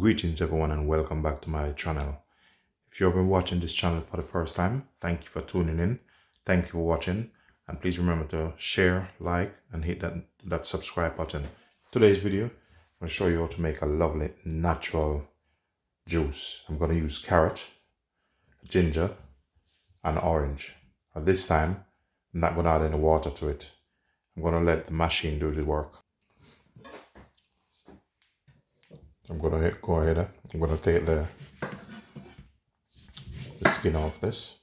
Greetings everyone and welcome back to my channel. If you've been watching this channel for the first time, thank you for tuning in. Thank you for watching, and please remember to share, like and hit that subscribe button. Today's video, I'm going to show you how to make a lovely natural juice. I'm going to use carrot, ginger and orange. At this time, I'm not going to add any water to it. I'm going to let the machine do the work. I'm going to go ahead. I'm going to take the skin off this.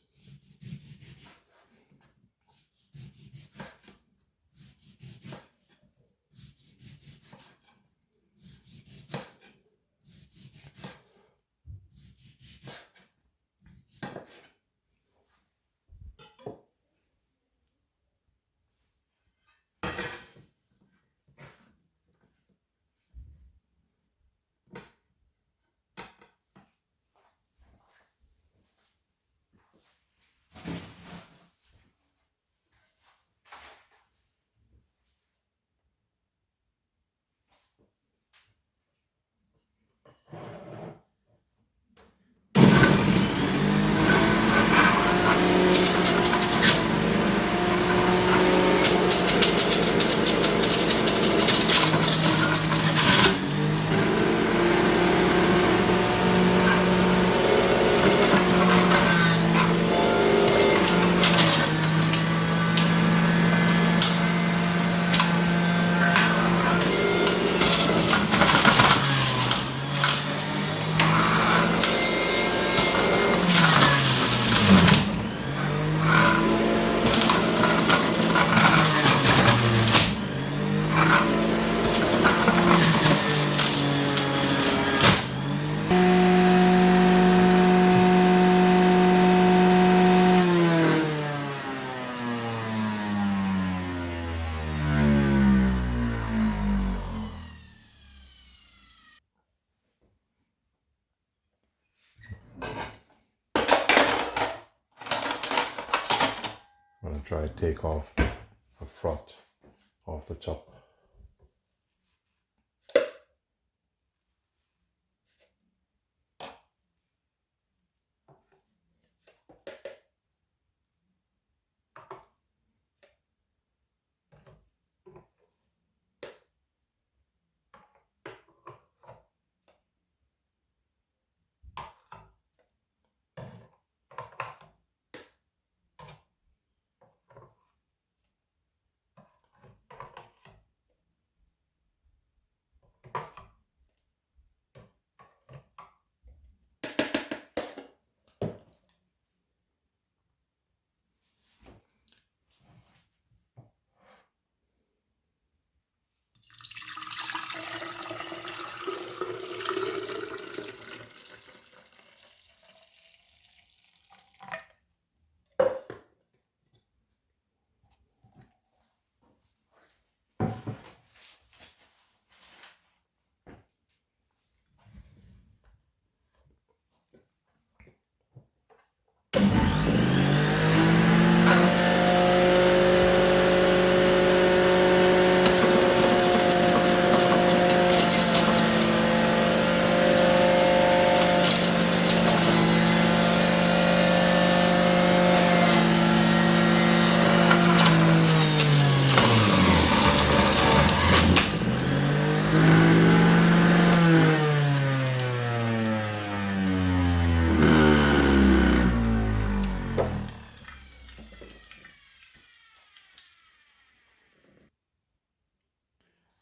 I'm going to try to take off a froth off the top.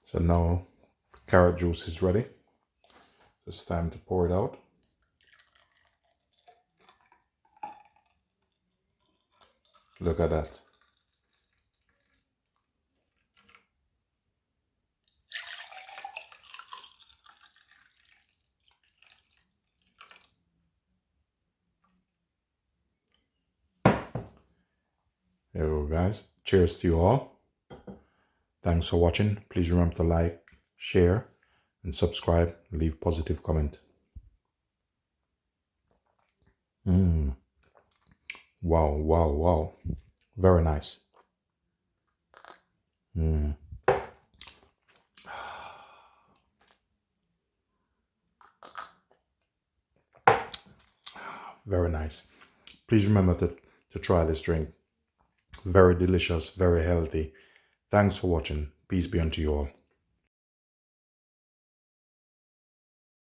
So now the carrot juice is ready. It's time to pour it out. Look at that. There we go, guys. Cheers to you all. Thanks for watching. Please remember to like, share and subscribe. Leave positive comment. Wow, wow, wow. Very nice. Very nice. Please remember to try this drink. Very delicious, very healthy. Thanks for watching. Peace be unto you all.